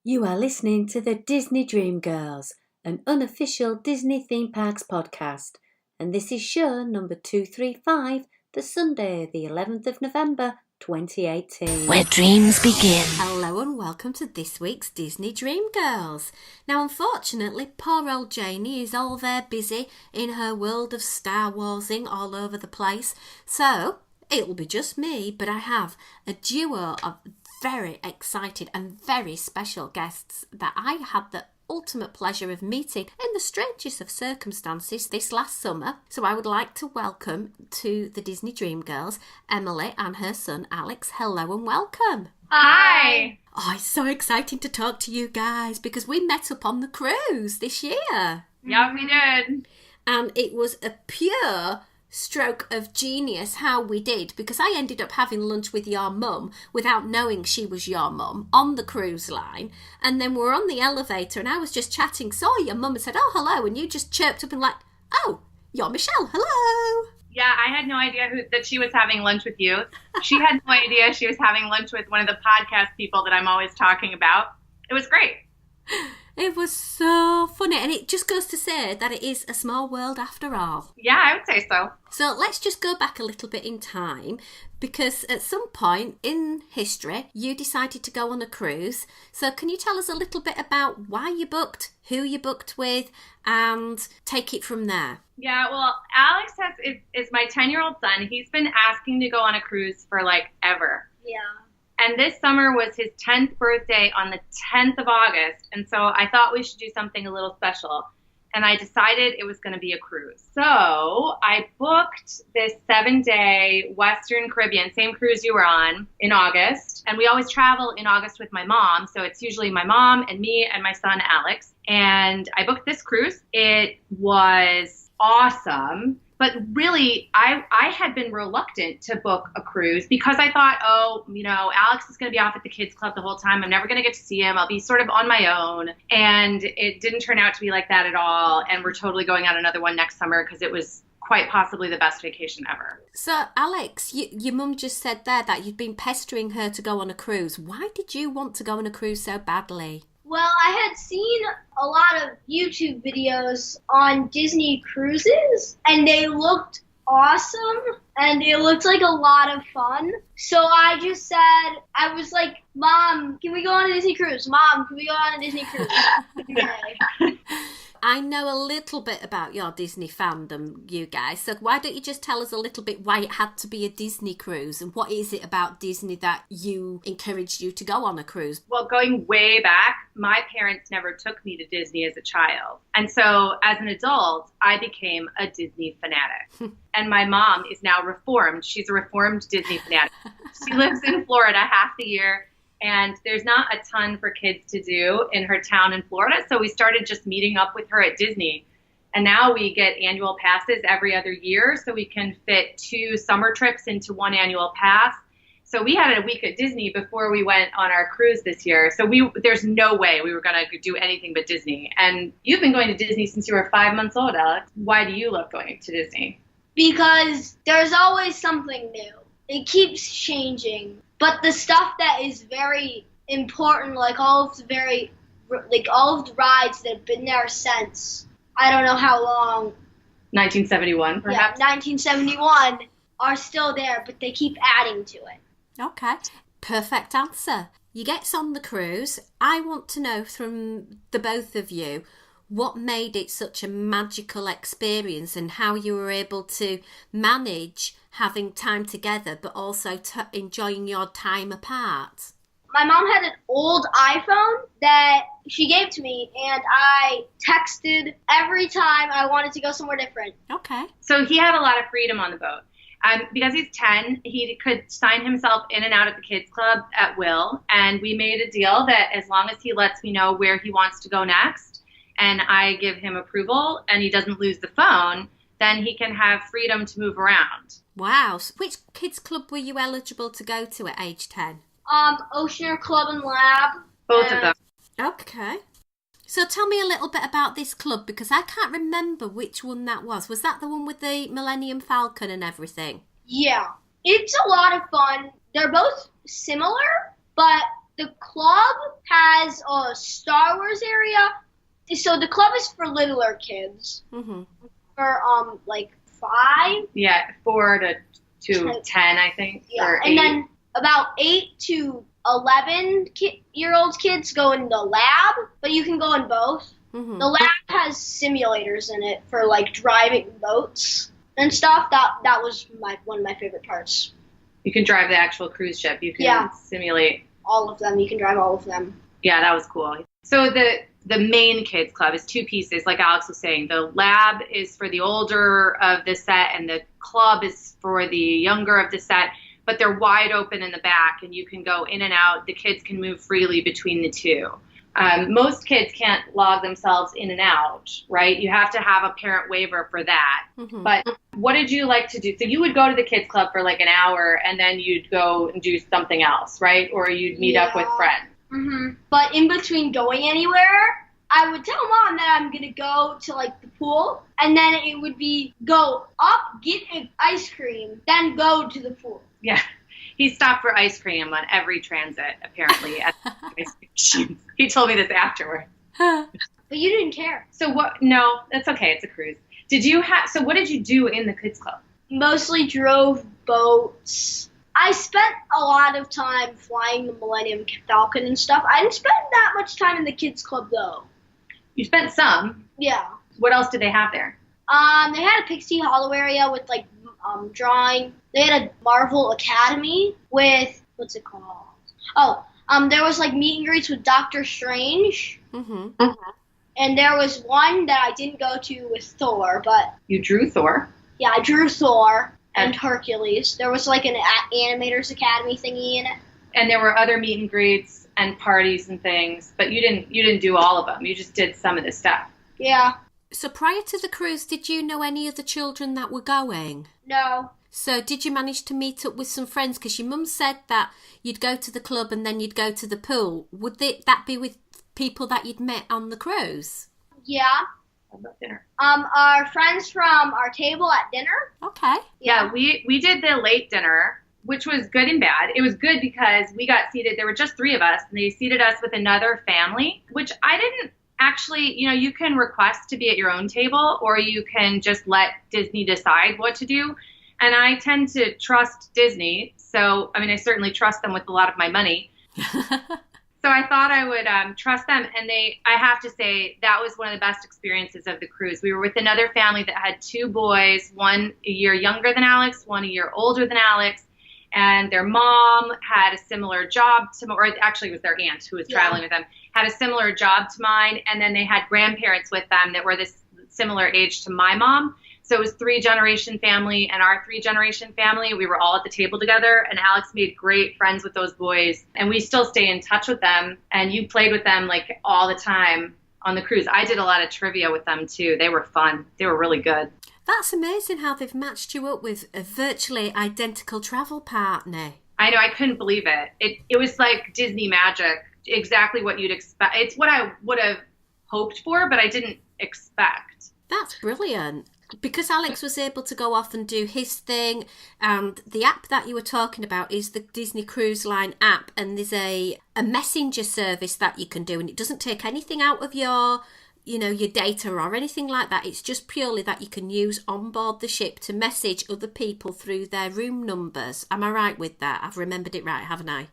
You are listening to the Disney Dream Girls, an unofficial Disney theme parks podcast, and this is show number 235 for Sunday, the 11th of November, 2018. Where dreams begin. Hello and welcome to this week's Disney Dream Girls. Now, unfortunately, poor old Janie is all there busy in her world of Star Warsing all over the place, so it'll be just me, but I have a duo of very excited and very special guests that I had the ultimate pleasure of meeting in the strangest of circumstances this last summer. So I would like to welcome to the Disney Dream Girls, Emily and her son Alex. Hello and welcome. Hi. Oh, it's so exciting to talk to you guys because we met up on the cruise this year. Yeah, we did. And it was a pure stroke of genius how we did, because I ended up having lunch with your mum without knowing she was your mum on the cruise line, and then we're on the elevator and I was just chatting, saw your mum and said, oh, hello, and you just chirped up and like, oh, you're Michelle, hello. Yeah, I had no idea that she was having lunch with you. She had no idea she was having lunch with one of the podcast people that I'm always talking about. It was great. It was so funny, and it just goes to say that it is a small world after all. Yeah, I would say so. So let's just go back a little bit in time, because at some point in history, you decided to go on a cruise. So can you tell us a little bit about why you booked, who you booked with, and take it from there? Yeah, well, Alex is my 10-year-old son. He's been asking to go on a cruise for, ever. Yeah. And this summer was his 10th birthday on the 10th of August. And so I thought we should do something a little special. And I decided it was going to be a cruise. So I booked this 7-day Western Caribbean, same cruise you were on, in August. And we always travel in August with my mom. So it's usually my mom and me and my son, Alex. And I booked this cruise. It was awesome. But really, I had been reluctant to book a cruise because I thought, Alex is going to be off at the kids club the whole time. I'm never going to get to see him. I'll be sort of on my own. And it didn't turn out to be like that at all. And we're totally going on another one next summer because it was quite possibly the best vacation ever. So, Alex, your mum just said there that you'd been pestering her to go on a cruise. Why did you want to go on a cruise so badly? Well, I had seen a lot of YouTube videos on Disney cruises, and they looked awesome, and it looked like a lot of fun. So I just said, I was like, Mom, can we go on a Disney cruise? Mom, can we go on a Disney cruise? Okay. I know a little bit about your Disney fandom, you guys, so why don't you just tell us a little bit why it had to be a Disney cruise, and what is it about Disney that you encouraged you to go on a cruise? Well, going way back, my parents never took me to Disney as a child. And so as an adult, I became a Disney fanatic. And my mom is now reformed. She's a reformed Disney fanatic. She lives in Florida half the year. And there's not a ton for kids to do in her town in Florida. So we started just meeting up with her at Disney. And now we get annual passes every other year. So we can fit 2 summer trips into 1 annual pass. So we had a week at Disney before we went on our cruise this year. So there's no way we were going to do anything but Disney. And you've been going to Disney since you were 5 months old, Alex. Why do you love going to Disney? Because there's always something new. It keeps changing. But the stuff that is very important, all of the rides that have been there since, I don't know how long. 1971, perhaps? Yeah, 1971 are still there, but they keep adding to it. Okay, perfect answer. You get on the cruise. I want to know from the both of you what made it such a magical experience and how you were able to manage having time together but also enjoying your time apart. My mom had an old iPhone that she gave to me, and I texted every time I wanted to go somewhere different. Okay. So he had a lot of freedom on the boat. Because he's 10, he could sign himself in and out of the kids club at will. And we made a deal that as long as he lets me know where he wants to go next, and I give him approval, and he doesn't lose the phone, then he can have freedom to move around. Wow. So which kids club were you eligible to go to at age 10? Oceaneer Club and Lab. Both of them. Okay. So tell me a little bit about this club, because I can't remember which one that was. Was that the one with the Millennium Falcon and everything? Yeah. It's a lot of fun. They're both similar, but The club has a Star Wars area. So the club is for littler kids. Mm-hmm. For like 5. Yeah, 4 to 10, I think. Yeah, or and 8. then about 8 to 11-year-old kids go in the lab, but you can go in both. Mm-hmm. The lab has simulators in it for like driving boats and stuff. That was one of my favorite parts. You can drive the actual cruise ship. You can simulate all of them. You can drive all of them. Yeah, that was cool. So the main kids club is 2 pieces, like Alex was saying. The lab is for the older of the set, and the club is for the younger of the set. But they're wide open in the back, and you can go in and out. The kids can move freely between the 2. Most kids can't log themselves in and out, right? You have to have a parent waiver for that. Mm-hmm. But what did you like to do? So you would go to the kids club for like an hour, and then you'd go and do something else, right? Or you'd meet up with friends. Mm-hmm. But in between going anywhere, I would tell Mom that I'm going to go to like the pool, and then it would be go up, get an ice cream, then go to the pool. Yeah. He stopped for ice cream on every transit, apparently. At the ice cream machines. He told me this afterward. But you didn't care. So what? No, that's okay. It's a cruise. So what did you do in the kids club? Mostly drove boats. I spent a lot of time flying the Millennium Falcon and stuff. I didn't spend that much time in the kids club though. You spent some. Yeah. What else did they have there? They had a Pixie Hollow area with like drawing. They had a Marvel Academy with what's it called? Oh, there was like meet and greets with Doctor Strange. Mm-hmm. And there was one that I didn't go to with Thor, but You drew Thor. yeah, I drew Thor and Hercules. There was like an Animators Academy thingy in it. And there were other meet and greets and parties and things, but you didn't do all of them. You just did some of the stuff. Yeah. So prior to the cruise, did you know any of the children that were going? No. So did you manage to meet up with some friends? Because your mum said that you'd go to the club and then you'd go to the pool. Would that be with people that you'd met on the cruise? Yeah. How about dinner? Our friends from our table at dinner. Okay. Yeah, we did the late dinner, which was good and bad. It was good because we got seated. There were just 3 of us, and they seated us with another family, which I didn't actually, you can request to be at your own table, or you can just let Disney decide what to do. And I tend to trust Disney. So, I certainly trust them with a lot of my money. So I thought I would trust them. And I have to say, that was one of the best experiences of the cruise. We were with another family that had 2 boys, one a year younger than Alex, one a year older than Alex. And their mom had a similar job or actually it was their aunt who was traveling with them, had a similar job to mine. And then they had grandparents with them that were this similar age to my mom. So it was 3-generation family, and our 3-generation family, we were all at the table together, and Alex made great friends with those boys, and we still stay in touch with them, and you played with them like all the time on the cruise. I did a lot of trivia with them too. They were fun. They were really good. That's amazing how they've matched you up with a virtually identical travel partner. I know, I couldn't believe it. It was like Disney magic, exactly what you'd expect. It's what I would have hoped for, but I didn't expect. That's brilliant. Because Alex was able to go off and do his thing, and the app that you were talking about is the Disney Cruise Line app, and there's a messenger service that you can do, and it doesn't take anything out of your data or anything like that. It's just purely that you can use on board the ship to message other people through their room numbers. Am I right with that? I've remembered it right, haven't I?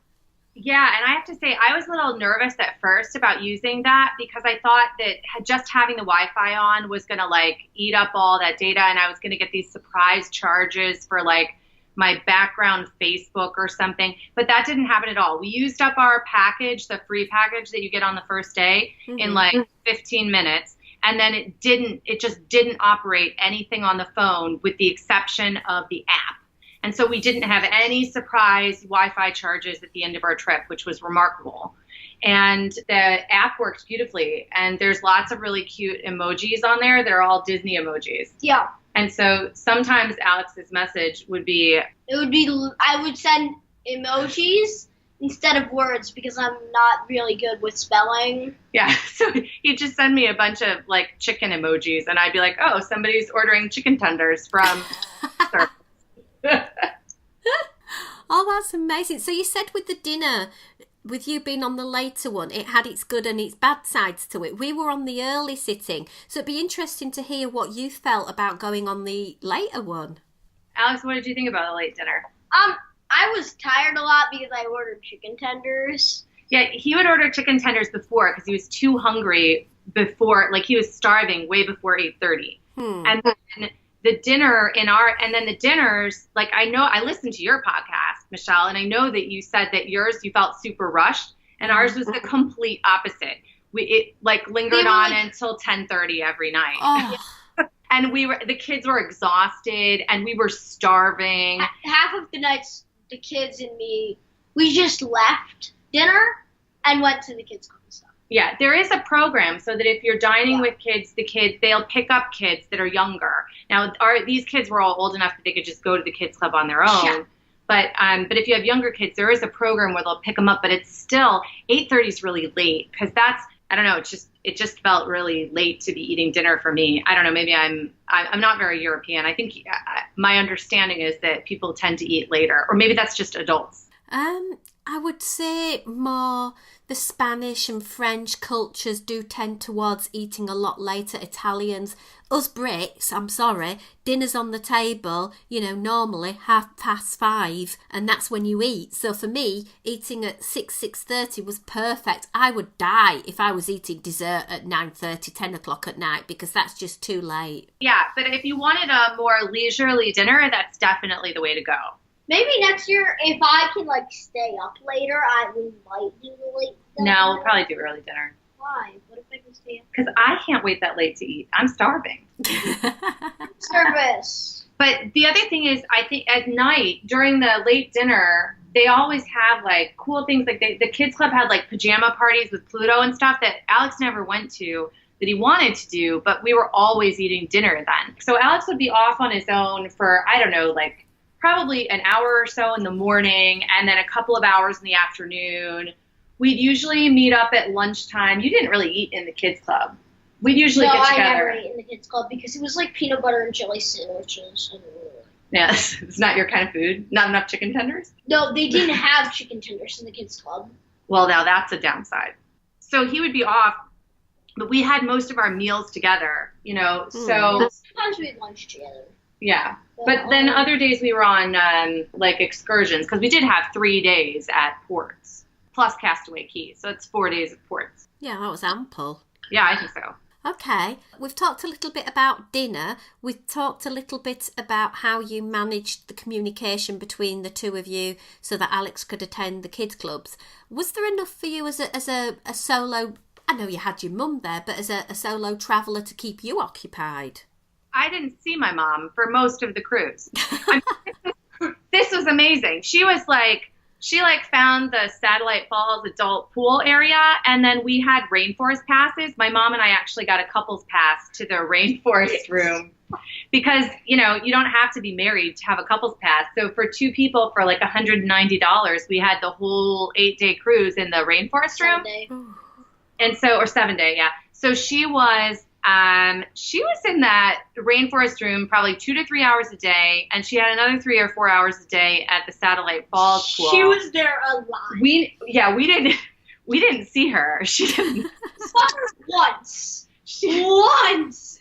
Yeah, and I have to say, I was a little nervous at first about using that because I thought that just having the Wi-Fi on was going to eat up all that data, and I was going to get these surprise charges for my background Facebook or something. But that didn't happen at all. We used up our package, the free package that you get on the first day, in 15 minutes. And then it just didn't operate anything on the phone with the exception of the app. And so we didn't have any surprise Wi-Fi charges at the end of our trip, which was remarkable. And the app works beautifully. And there's lots of really cute emojis on there. They're all Disney emojis. Yeah. And so sometimes Alex's message would be... I would send emojis instead of words because I'm not really good with spelling. Yeah, so he'd just send me a bunch of chicken emojis. And I'd be like, oh, somebody's ordering chicken tenders from... Oh, that's amazing. So you said with the dinner, with you being on the later one, it had its good and its bad sides to it. We were on the early sitting, so it'd be interesting to hear what you felt about going on the later one. Alex, what did you think about the late dinner? I was tired a lot because I ordered chicken tenders. Yeah, he would order chicken tenders before because he was too hungry before, like he was starving way before 8:30. And then the dinner and then the dinners, like I listened to your podcast, Michelle, and I know that you said that yours, you felt super rushed, and ours was the complete opposite. It lingered on until 10:30 every night. Oh. And the kids were exhausted and we were starving. Half of the nights, the kids and me, we just left dinner and went to the kids' club and stuff. Yeah, there is a program so that if you're dining with kids, they'll pick up kids that are younger. Now, these kids were all old enough that they could just go to the kids' club on their own. Yeah. But if you have younger kids, there is a program where they'll pick them up. But it's still 8:30 is really late because I don't know. It just felt really late to be eating dinner for me. I don't know. Maybe I'm not very European. I think my understanding is that people tend to eat later, or maybe that's just adults. I would say more the Spanish and French cultures do tend towards eating a lot later. Italians, us Brits, I'm sorry, dinner's on the table, normally 5:30, and that's when you eat. So for me, eating at 6:30 was perfect. I would die if I was eating dessert at 9:30, 10 o'clock at night, because that's just too late. Yeah, but if you wanted a more leisurely dinner, that's definitely the way to go. Maybe next year, if I can stay up later, we might do the late dinner. No, we'll probably do early dinner. Why? What if I can stay up? Because I can't wait that late to eat. I'm starving. Service. But the other thing is, I think at night, during the late dinner, they always have cool things. The kids club had pajama parties with Pluto and stuff that Alex never went to, that he wanted to do, but we were always eating dinner then. So Alex would be off on his own for, I don't know, probably an hour or so in the morning and then a couple of hours in the afternoon. We'd usually meet up at lunchtime. You didn't really eat in the kids club. We'd usually get together. No, I never ate in the kids club because it was peanut butter and jelly sandwiches. Yeah, it's not your kind of food? Not enough chicken tenders? No, they didn't have chicken tenders in the kids club. Well, now that's a downside. So he would be off, but we had most of our meals together, so. Sometimes we had lunch together. Yeah. But then other days we were on, excursions, because we did have 3 days at ports, plus Castaway Cay. So it's 4 days at ports. Yeah, that was ample. Yeah, I think so. Okay. We've talked a little bit about dinner. We've talked a little bit about how you managed the communication between the two of you so that Alex could attend the kids' clubs. Was there enough for you as a solo, I know you had your mum there, but as a solo traveller to keep you occupied? I didn't see my mom for most of the cruise. This was amazing. She was she found the Satellite Falls adult pool area, and then we had rainforest passes. My mom and I actually got a couple's pass to the rainforest room because, you don't have to be married to have a couple's pass. So for 2 people for $190, we had the whole 8-day cruise in the rainforest room. 7-day. And so, or 7-day, yeah. So she was in that rainforest room probably 2 to 3 hours a day, and she had another 3 or 4 hours a day at the Satellite Falls pool. She was there a lot. We didn't see her. She didn't. Saw her once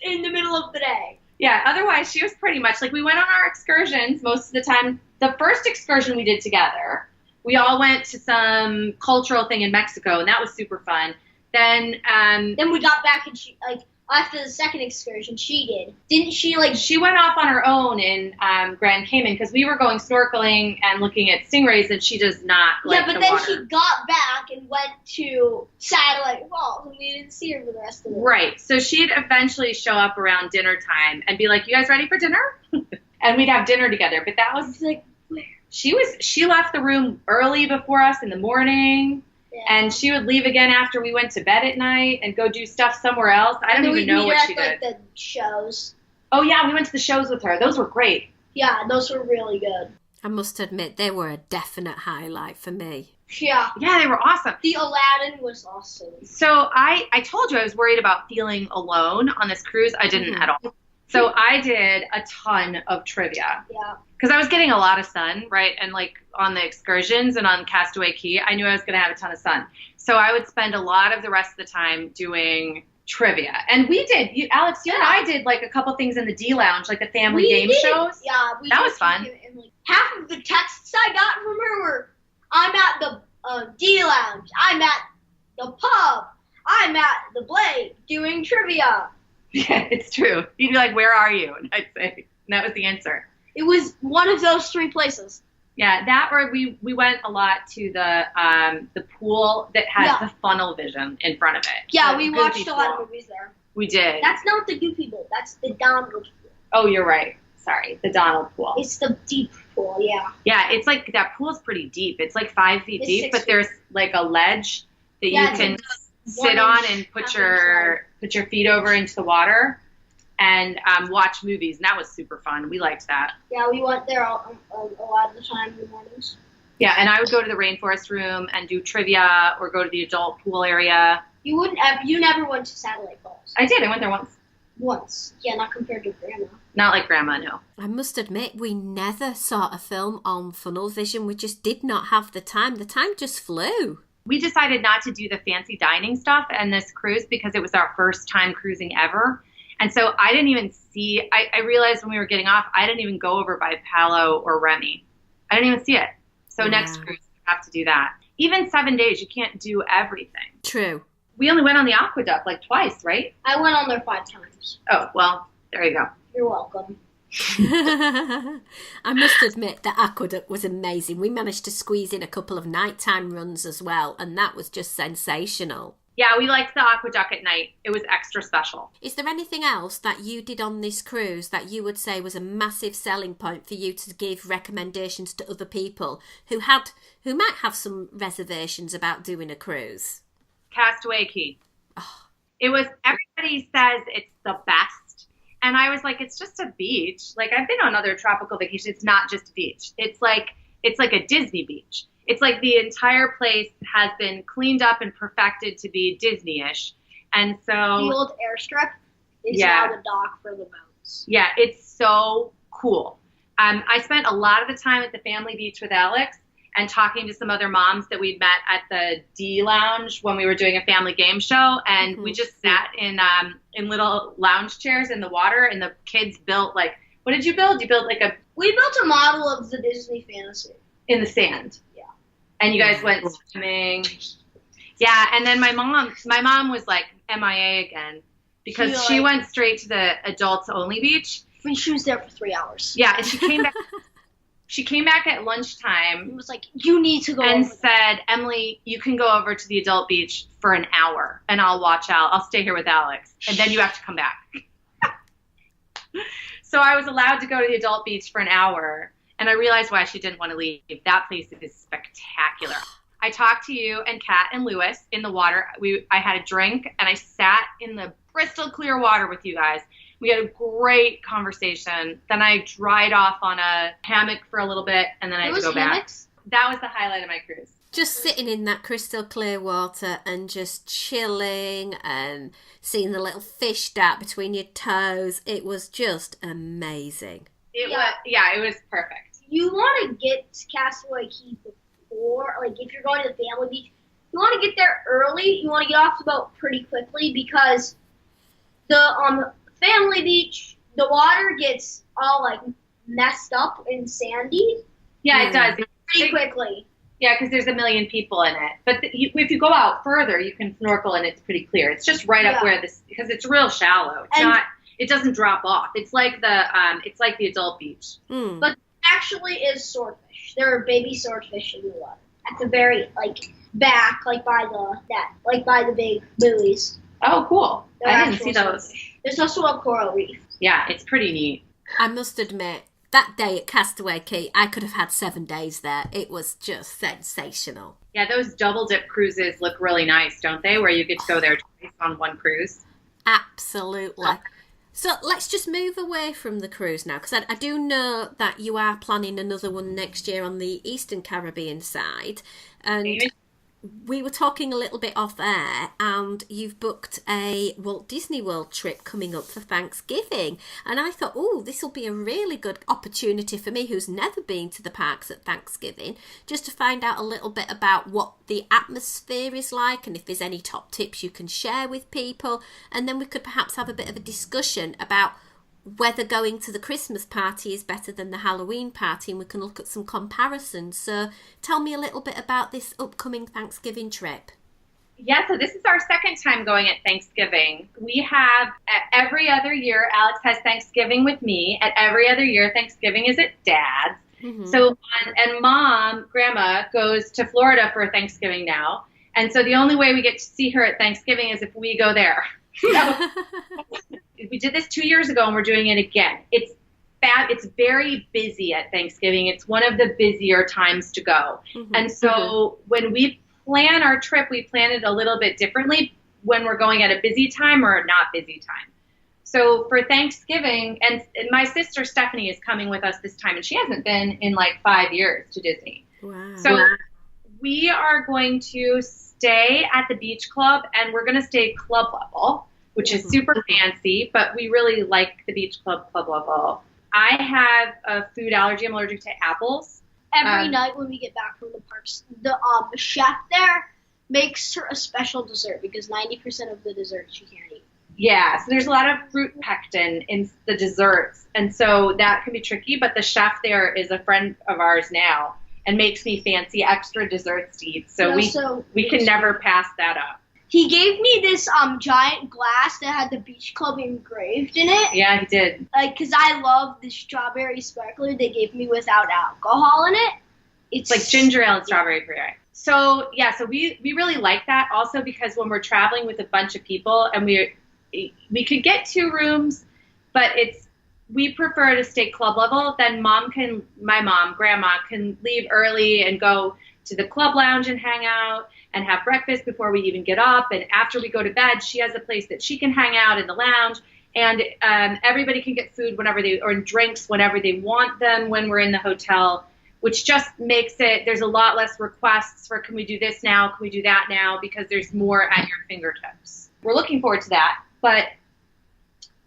in the middle of the day. Yeah. Otherwise, she was pretty much we went on our excursions most of the time. The first excursion we did together, we all went to some cultural thing in Mexico, and that was super fun. Then we got back and she after the second excursion, she did. Didn't she, She went off on her own in Grand Cayman because we were going snorkeling and looking at stingrays, and she does not like the water. Yeah, but then she got back and went to Satellite Falls, and we didn't see her for the rest of the day. Right. So she'd eventually show up around dinner time and be like, "You guys ready for dinner?" And we'd have dinner together. But that was where? She left the room early before us in the morning. Yeah. And she would leave again after we went to bed at night and go do stuff somewhere else. I don't even know what she did. The shows. Oh, yeah, we went to the shows with her. Those were great. Yeah, those were really good. I must admit, they were a definite highlight for me. Yeah. Yeah, they were awesome. The Aladdin was awesome. So I told you I was worried about feeling alone on this cruise. I didn't at all. So I did a ton of trivia. Yeah. Because I was getting a lot of sun, right? And like on the excursions and on Castaway Cay, I knew I was going to have a ton of sun. So I would spend a lot of the rest of the time doing trivia. And we did, Alex, you and I did like a couple things in the D Lounge, like the family game shows. Yeah. That was fun. And, like, half of the texts I got from her were, I'm at the D Lounge. I'm at the pub. I'm at the Blake doing trivia. Yeah, it's true. You'd be like, where are you? And I'd say, and that was the answer. It was one of those 3 places. Yeah, that or we went a lot to the pool that had the funnel vision in front of it. Yeah, the we Goofy watched a lot pool. of movies there. We did. That's not the Goofy pool. That's the Donald pool. Oh, you're right. Sorry, the Donald pool. It's the deep pool, yeah. Yeah, it's like that pool's pretty deep. It's like 5 feet It's deep, 6 but feet. there's like a ledge that Yeah, you it's can like sit 1 on inch, and put half your feet over into the water and watch movies, and that was super fun. We liked that. Yeah, we went there a lot of the time in the mornings. Yeah, and I would go to the rainforest room and do trivia or go to the adult pool area. You never went to Satellite Falls. I did. I went there once. Once. Yeah, not compared to Grandma. Not like Grandma, no. I must admit, we never saw a film on funnel vision. We just did not have the time. The time just flew. We decided not to do the fancy dining stuff and this cruise because it was our first time cruising ever. And so I didn't even see, I realized when we were getting off, I didn't even go over by Palo or Remy. I didn't even see it. So next cruise, we have to do that. Even 7 days, you can't do everything. True. We only went on the aqueduct like twice, right? I went on there 5 times. Oh, well, there you go. You're welcome. I must admit the aqueduct was amazing. We managed to squeeze in a couple of nighttime runs as well, and that was just sensational. Yeah, we liked the aqueduct at night. It was extra special. Is there anything else that you did on this cruise that you would say was a massive selling point for you to give recommendations to other people who might have some reservations about doing a cruise? Castaway Cay. Oh. It was, everybody says it's the best. And I was like, it's just a beach. Like, I've been on other tropical vacations. It's not just a beach. It's like a Disney beach. It's like the entire place has been cleaned up and perfected to be Disney-ish. And so the old airstrip is now the dock for the boats. Yeah, it's so cool. I spent a lot of the time at the family beach with Alex and talking to some other moms that we'd met at the D Lounge when we were doing a family game show. And we just sat in little lounge chairs in the water, and the kids built like, what did you build? You built like we built a model of the Disney Fantasy. In the sand. Yeah. And you guys went swimming. Yeah, and then my mom was like MIA again because she went straight to the adults only beach. She was there for 3 hours. Yeah, and she came back. She came back at lunchtime. And was like, "You need to go." And over said, "Emily, you can go over to the adult beach for an hour, and I'll watch out. I'll stay here with Alex, and then you have to come back." So I was allowed to go to the adult beach for an hour. And I realized why she didn't want to leave. That place is spectacular. I talked to you and Kat and Lewis in the water. I had a drink, and I sat in the crystal clear water with you guys. We had a great conversation. Then I dried off on a hammock for a little bit, and then I had to go hammocks? back. That was the highlight of my cruise. Just sitting in that crystal clear water and just chilling and seeing the little fish dart between your toes. It was just amazing. It was perfect. You want to get to Castaway Cay before, like if you're going to the family beach, you want to get there early. You want to get off the boat pretty quickly because the family beach, the water gets all like messed up and sandy. Yeah, it does. Pretty quickly. Yeah, because there's a million people in it. But if you go out further, you can snorkel and it's pretty clear. It's just right up where because it's real shallow. It doesn't drop off. It's like the adult beach. But actually is swordfish. There are baby swordfish in the water at the very back, by the big buoys. Oh, cool! I didn't see those. Swordfish. There's also a coral reef. Yeah, it's pretty neat. I must admit, that day at Castaway Cay, I could have had 7 days there. It was just sensational. Yeah, those double dip cruises look really nice, don't they? Where you get to go there twice on one cruise. Absolutely. So let's just move away from the cruise now, because I do know that you are planning another one next year on the Eastern Caribbean side. And we were talking a little bit off air, and you've booked a Walt Disney World trip coming up for Thanksgiving. And I thought, oh, this will be a really good opportunity for me, who's never been to the parks at Thanksgiving, just to find out a little bit about what the atmosphere is like and if there's any top tips you can share with people. And then we could perhaps have a bit of a discussion about whether going to the Christmas party is better than the Halloween party, and we can look at some comparisons. So tell me a little bit about this upcoming Thanksgiving trip. Yeah, so this is our second time going at Thanksgiving. We have, every other year, Alex has Thanksgiving with me. At every other year, Thanksgiving is at Dad's. Mm-hmm. So, and Mom, Grandma, goes to Florida for Thanksgiving now. And so the only way we get to see her at Thanksgiving is if we go there. We did this 2 years ago, and we're doing it again. It's very busy at Thanksgiving. It's one of the busier times to go. Mm-hmm. And so when we plan our trip, we plan it a little bit differently when we're going at a busy time or not busy time. So for Thanksgiving, and my sister Stephanie is coming with us this time, and she hasn't been in like 5 years to Disney. Wow. So we are going to stay at the beach club, and we're going to stay club level, which is super fancy, but we really like the beach club level. I have a food allergy. I'm allergic to apples. Every night when we get back from the parks, the chef there makes her a special dessert because 90% of the dessert she can't eat. Yeah, so there's a lot of fruit pectin in the desserts, and so that can be tricky, but the chef there is a friend of ours now and makes me fancy extra desserts to eat, so we can never pass that up. He gave me this giant glass that had the beach club engraved in it. Yeah, he did. Because I love the strawberry sparkler they gave me without alcohol in it. It's like ginger ale and strawberry puree. So, yeah, so we really like that also because when we're traveling with a bunch of people and we could get 2 rooms, but we prefer to stay club level. Then my mom, Grandma, can leave early and go to the club lounge and hang out and have breakfast before we even get up. And after we go to bed, she has a place that she can hang out in the lounge. And everybody can get food or drinks whenever they want them when we're in the hotel, which just makes there's a lot less requests for can we do this now, can we do that now, because there's more at your fingertips. We're looking forward to that. But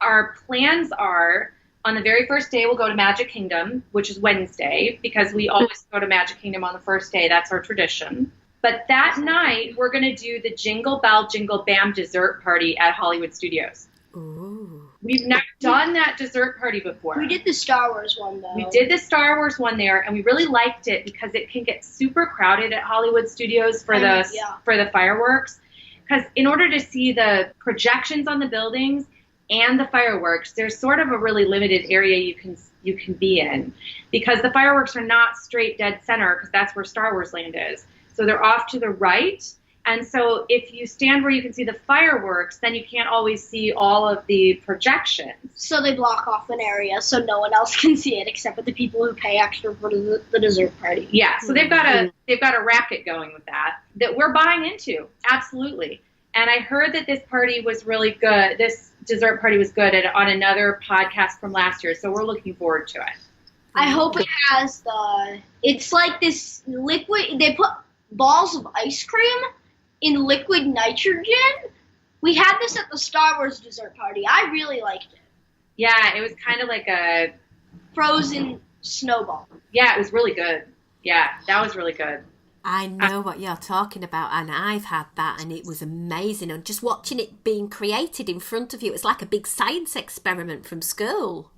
our plans are, on the very first day, we'll go to Magic Kingdom, which is Wednesday, because we always go to Magic Kingdom on the first day. That's our tradition. But that night, we're going to do the Jingle Bell, Jingle Bam dessert party at Hollywood Studios. Ooh. We've never done that dessert party before. We did the Star Wars one, though. We did the Star Wars one there, and we really liked it because it can get super crowded at Hollywood Studios for the fireworks. Because in order to see the projections on the buildings and the fireworks, there's sort of a really limited area you can be in, because the fireworks are not straight dead center, because that's where Star Wars Land is. So they're off to the right. And so if you stand where you can see the fireworks, then you can't always see all of the projections. So they block off an area so no one else can see it except for the people who pay extra for the dessert party. Yeah, so they've got a racket going with that we're buying into. Absolutely. And I heard that this party was really good. This dessert party was good on another podcast from last year. So we're looking forward to it. I hope it has it's like this liquid, they put balls of ice cream in liquid nitrogen. We had this at the Star Wars dessert party. I really liked it. Yeah, it was kind of like a frozen snowball. Yeah, it was really good. Yeah, that was really good. I know what you're talking about, and I've had that, and it was amazing. And just watching it being created in front of you, it was like a big science experiment from school.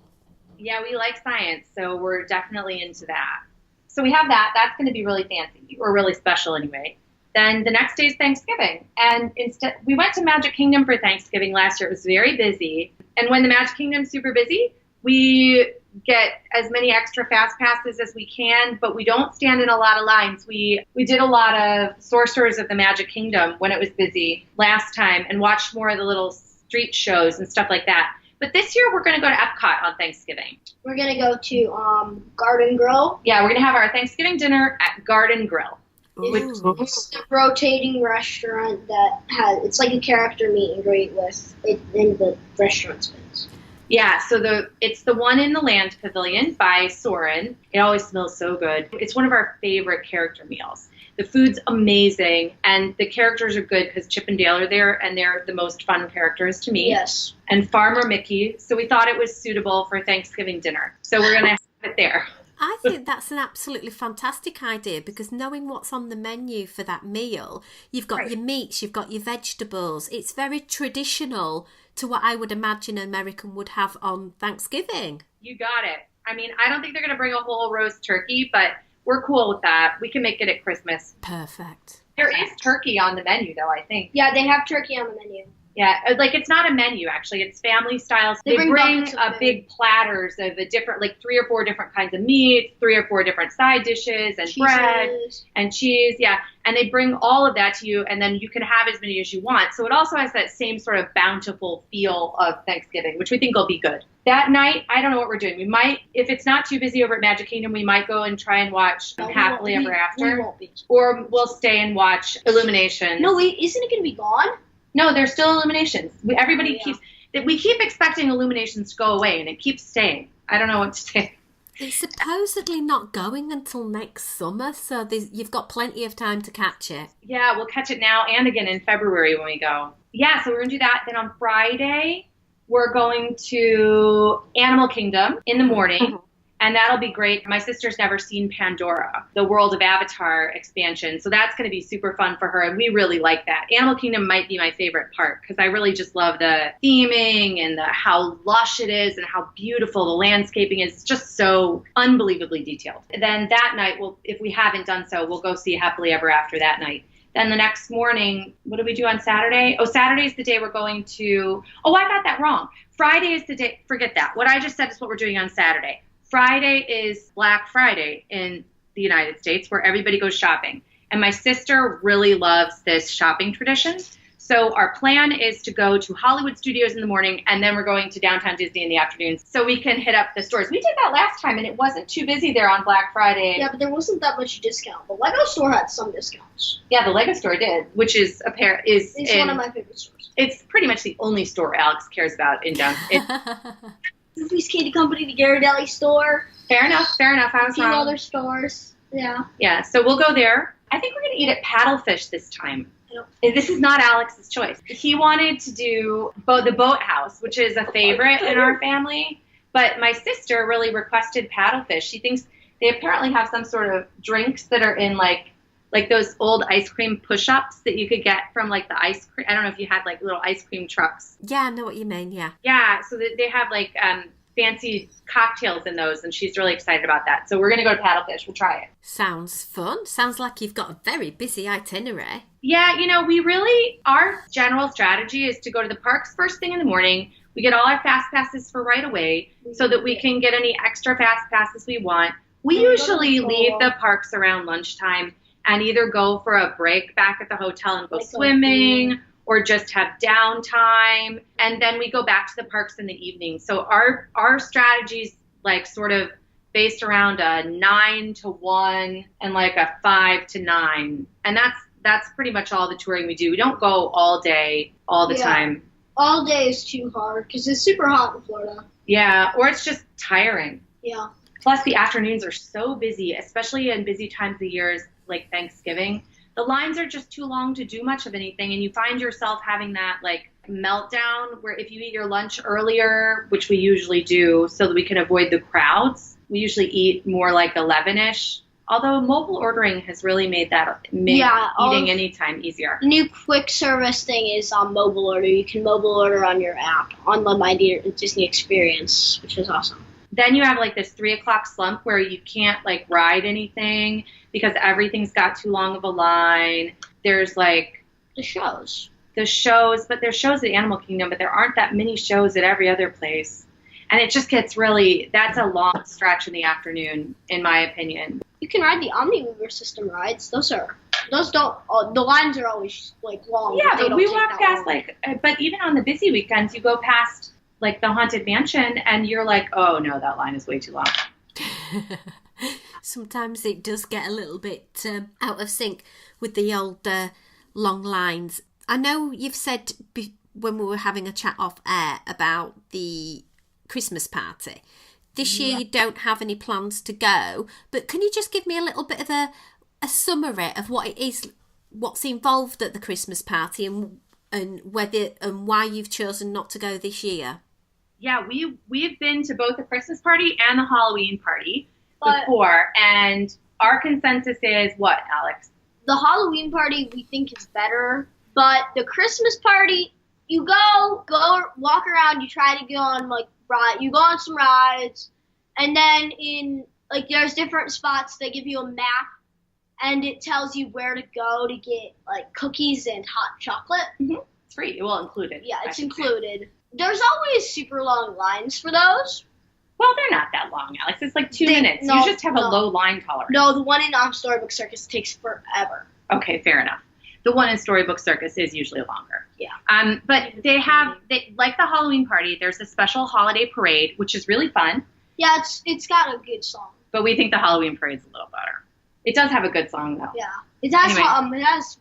Yeah, we like science, so we're definitely into that. So we have that. That's going to be really fancy, or really special anyway. Then the next day is Thanksgiving. And instead, we went to Magic Kingdom for Thanksgiving last year. It was very busy. And when the Magic Kingdom's super busy, we get as many extra fast passes as we can, but we don't stand in a lot of lines. We did a lot of Sorcerers of the Magic Kingdom when it was busy last time and watched more of the little street shows and stuff like that. But this year, we're going to go to Epcot on Thanksgiving. We're going to go to Garden Grill. Yeah, we're going to have our Thanksgiving dinner at Garden Grill. It's the rotating restaurant that it's like a character meet and greet with it, and the restaurant spins. Yeah, so it's the one in the Land Pavilion by Soren. It always smells so good. It's one of our favorite character meals. The food's amazing, and the characters are good because Chip and Dale are there, and they're the most fun characters to me. Yes. And Farmer Mickey. So we thought it was suitable for Thanksgiving dinner. So we're going to have it there. I think that's an absolutely fantastic idea because knowing what's on the menu for that meal, you've got your meats, you've got your vegetables. It's very traditional to what I would imagine an American would have on Thanksgiving. You got it. I mean, I don't think they're going to bring a whole roast turkey, but we're cool with that. We can make it at Christmas. Perfect. There is turkey on the menu, though, I think. Yeah, they have turkey on the menu. Yeah, like it's not a menu, actually. It's family style. They bring big platters of the different, like 3 or 4 different kinds of meats, 3 or 4 different side dishes, and bread and cheese. Yeah, and they bring all of that to you, and then you can have as many as you want. So it also has that same sort of bountiful feel of Thanksgiving, which we think will be good. That night, I don't know what we're doing. We might, if it's not too busy over at Magic Kingdom, we might go and try and watch Happily Ever After. We won't be. Or we'll stay and watch Illuminations. No, wait, isn't it going to be gone? No, there's still Illuminations. Everybody we keep expecting Illuminations to go away, and it keeps staying. I don't know what to say. It's supposedly not going until next summer, so you've got plenty of time to catch it. Yeah, we'll catch it now and again in February when we go. Yeah, so we're going to do that. Then on Friday, we're going to Animal Kingdom in the morning. And that'll be great. My sister's never seen Pandora, the World of Avatar expansion. So that's going to be super fun for her. And we really like that. Animal Kingdom might be my favorite park because I really just love the theming and how lush it is and how beautiful the landscaping is. It's just so unbelievably detailed. And then that night, if we haven't done so, we'll go see Happily Ever After that night. Then the next morning, what do we do on Saturday? Oh, Saturday's the day we're going to... Oh, I got that wrong. Friday is the day... Forget that. What I just said is what we're doing on Saturday. Friday is Black Friday in the United States where everybody goes shopping. And my sister really loves this shopping tradition. So our plan is to go to Hollywood Studios in the morning, and then we're going to Downtown Disney in the afternoon so we can hit up the stores. We did that last time, and it wasn't too busy there on Black Friday. Yeah, but there wasn't that much discount. The Lego store had some discounts. Yeah, the Lego store did, which is it's one of my favorite stores. It's pretty much the only store Alex cares about in downtown. Movies Candy Company, the Ghirardelli store. Fair enough. I was a few wrong. other stores. Yeah. Yeah, so we'll go there. I think we're going to eat at Paddlefish this time. This is not Alex's choice. He wanted to do the Boathouse, which is a favorite in our family. But my sister really requested Paddlefish. She thinks they apparently have some sort of drinks that are in like those old ice cream push-ups that you could get from like the ice cream. I don't know if you had like little ice cream trucks. Yeah, I know what you mean, yeah. Yeah, so they have like fancy cocktails in those, and she's really excited about that. So we're going to go to Paddlefish. We'll try it. Sounds fun. Sounds like you've got a very busy itinerary. Yeah, our general strategy is to go to the parks first thing in the morning. We get all our fast passes for right away so that we can get any extra fast passes we want. We usually leave the parks around lunchtime and either go for a break back at the hotel and go swimming or just have downtime. And then we go back to the parks in the evening. So our strategy's like sort of based around a 9 to 1 and like a 5 to 9. And that's pretty much all the touring we do. We don't go all day, all the time. All day is too hard because it's super hot in Florida. Yeah, or it's just tiring. Yeah. Plus the afternoons are so busy, especially in busy times of years like Thanksgiving. The lines are just too long to do much of anything, and you find yourself having that like meltdown where if you eat your lunch earlier, which we usually do so that we can avoid the crowds, we usually eat more like 11-ish. Although mobile ordering has really made eating anytime easier. The new quick service thing is on mobile order. You can mobile order on your app on the My Disney Experience, which is awesome. Then you have like this 3 o'clock slump where you can't like ride anything because everything's got too long of a line. There's like the shows, but there's shows at Animal Kingdom, but there aren't that many shows at every other place. And it just gets that's a long stretch in the afternoon, in my opinion. You can ride the Omnimover system rides. Those don't, the lines are always like long. Yeah, but we walk past but even on the busy weekends, you go past like the Haunted Mansion and you're like, oh no, that line is way tue long. Sometimes it does get a little bit out of sync with the old long lines. I know you've said when we were having a chat off air about the Christmas party. This year you don't have any plans to go, but can you just give me a little bit of a summary of what it is, what's involved at the Christmas party, and whether and why you've chosen not to go this year? Yeah, we've been to both the Christmas party and the Halloween party before, and our consensus is what, Alex? The Halloween party we think is better, but the Christmas party, you go walk around, you try to go on you go on some rides, and then there's different spots. They give you a map, and it tells you where to go to get cookies and hot chocolate. Mm-hmm. It's free. Well, included. Yeah, it's included. There's always super long lines for those. Well, they're not that long, Alex. It's like 2 minutes. You just have a low line tolerance. No, the one in Storybook Circus takes forever. Okay, fair enough. The one in Storybook Circus is usually longer. Yeah. But like the Halloween party, there's a special holiday parade, which is really fun. Yeah, it's got a good song. But we think the Halloween parade's a little better. It does have a good song, though. Yeah. It has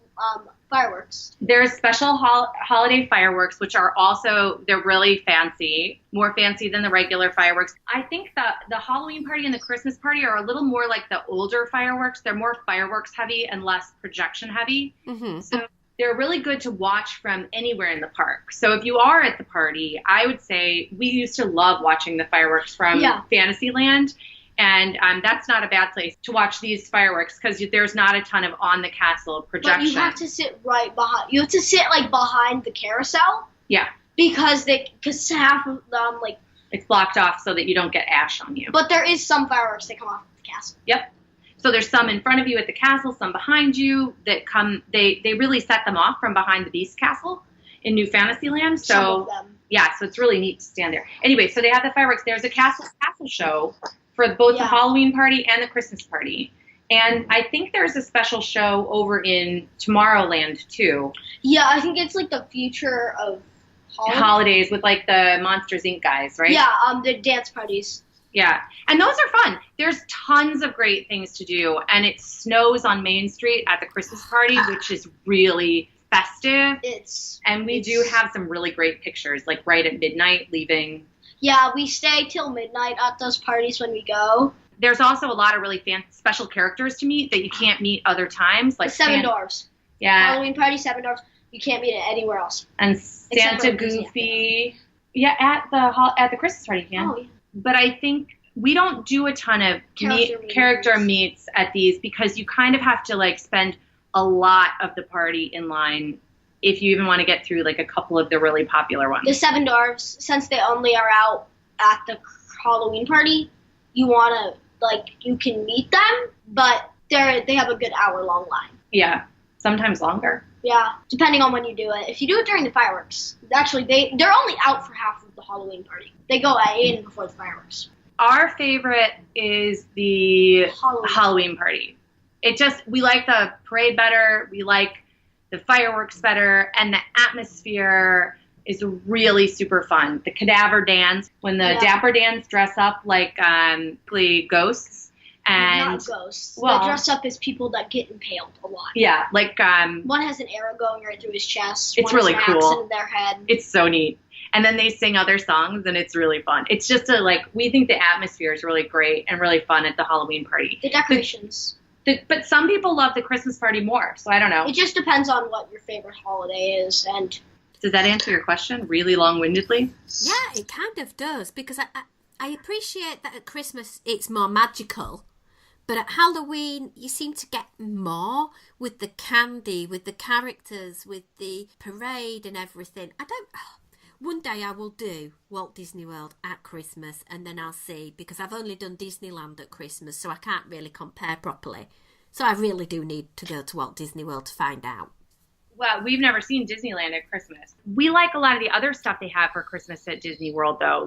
fireworks. There's special holiday fireworks, which are also, they're really fancy, more fancy than the regular fireworks. I think the Halloween party and the Christmas party are a little more like the older fireworks. They're more fireworks heavy and less projection heavy. Mm-hmm. So they're really good to watch from anywhere in the park. So if you are at the party, I would say we used to love watching the fireworks from Fantasyland. And that's not a bad place to watch these fireworks because there's not a ton of on the castle projection. But you have to sit right behind. You have to sit behind the carousel. Yeah. Because half of them it's blocked off so that you don't get ash on you. But there is some fireworks that come off the castle. Yep. So there's some in front of you at the castle, some behind you that come. They really set them off from behind the Beast Castle in New Fantasyland. So some of them. Yeah, so it's really neat to stand there. Anyway, so they have the fireworks. There's a castle show for both the Halloween party and the Christmas party. And I think there's a special show over in Tomorrowland, too. Yeah, I think it's the future of holidays with the Monsters, Inc. guys, right? Yeah, the dance parties. Yeah, and those are fun. There's tons of great things to do. And it snows on Main Street at the Christmas party, which is really festive. And we do have some really great pictures, right at midnight leaving. Yeah, we stay till midnight at those parties when we go. There's also a lot of really special characters to meet that you can't meet other times. Like the Seven Dwarfs. Yeah. Halloween party, Seven Dwarfs. You can't meet it anywhere else. And Santa Goofy. Yeah, at the Christmas party, you can. Oh, yeah. But I think we don't do a ton of character meets at these because you kind of have to spend a lot of the party in line if you even want to get through a couple of the really popular ones. The Seven Dwarfs, since they only are out at the Halloween party, you want to you can meet them, but they have a good hour-long line. Yeah, sometimes longer. Yeah, depending on when you do it. If you do it during the fireworks, actually they're only out for half of the Halloween party. They go in before the fireworks. Our favorite is the Halloween party. We like the parade better. We like the fireworks better, and the atmosphere is really super fun. The cadaver dance, when the Dapper Dans dress up like ghosts. And not ghosts. They dress up as people that get impaled a lot. Yeah, one has an arrow going right through his chest. It's one really has an cool. axe in their head. It's so neat. And then they sing other songs, and it's really fun. It's just we think the atmosphere is really great and really fun at the Halloween party. The decorations. But some people love the Christmas party more, so I don't know. It just depends on what your favorite holiday is. And does that answer your question really long-windedly? Yeah, it kind of does, because I appreciate that at Christmas it's more magical, but at Halloween you seem to get more with the candy, with the characters, with the parade and everything. One day I will do Walt Disney World at Christmas, and then I'll see, because I've only done Disneyland at Christmas, so I can't really compare properly. So I really do need to go to Walt Disney World to find out. Well, we've never seen Disneyland at Christmas. We like a lot of the other stuff they have for Christmas at Disney World, though.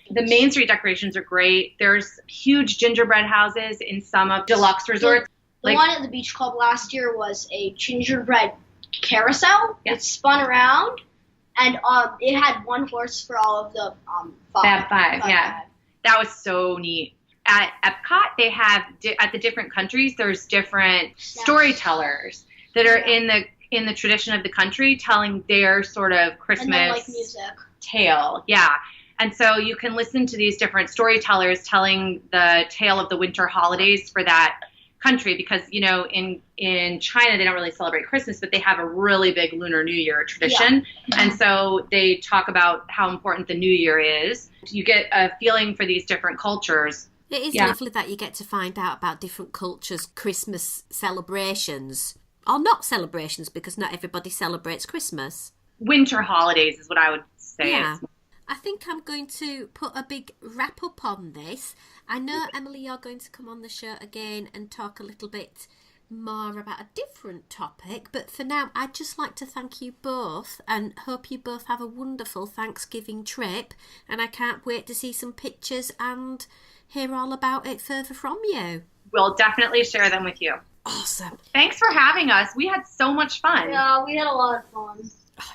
The Main Street decorations are great. There's huge gingerbread houses in some of deluxe resorts. The one at the Beach Club last year was a gingerbread carousel. Yeah. It spun around. And it had one horse for all of the Fab Five, yeah. That was so neat. At Epcot, they have, at the different countries, there's different storytellers that are in the tradition of the country telling their sort of Christmas music. tale. Yeah. And so you can listen to these different storytellers telling the tale of the winter holidays for that country, because, you know, in China, they don't really celebrate Christmas, but they have a really big Lunar New Year tradition. Yeah. And so they talk about how important the New Year is. You get a feeling for these different cultures. It is lovely that you get to find out about different cultures' Christmas celebrations. Or not celebrations, because not everybody celebrates Christmas. Winter holidays is what I would say. Yeah. I think I'm going to put a big wrap up on this. I know, Emily, you're going to come on the show again and talk a little bit more about a different topic. But for now, I'd just like to thank you both and hope you both have a wonderful Thanksgiving trip. And I can't wait to see some pictures and hear all about it further from you. We'll definitely share them with you. Awesome. Thanks for having us. We had so much fun. Yeah, we had a lot of fun.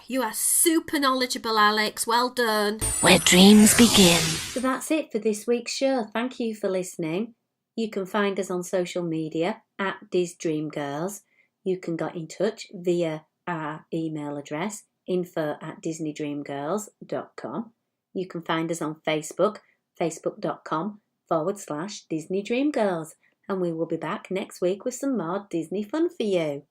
You are super knowledgeable, Alex. Well done. Where dreams begin. So that's it for this week's show. Thank you for listening. You can find us on social media at DisDreamGirls. You can get in touch via our email address, info@DisneyDreamGirls.com. You can find us on Facebook, facebook.com/DisneyDreamGirls. And we will be back next week with some more Disney fun for you.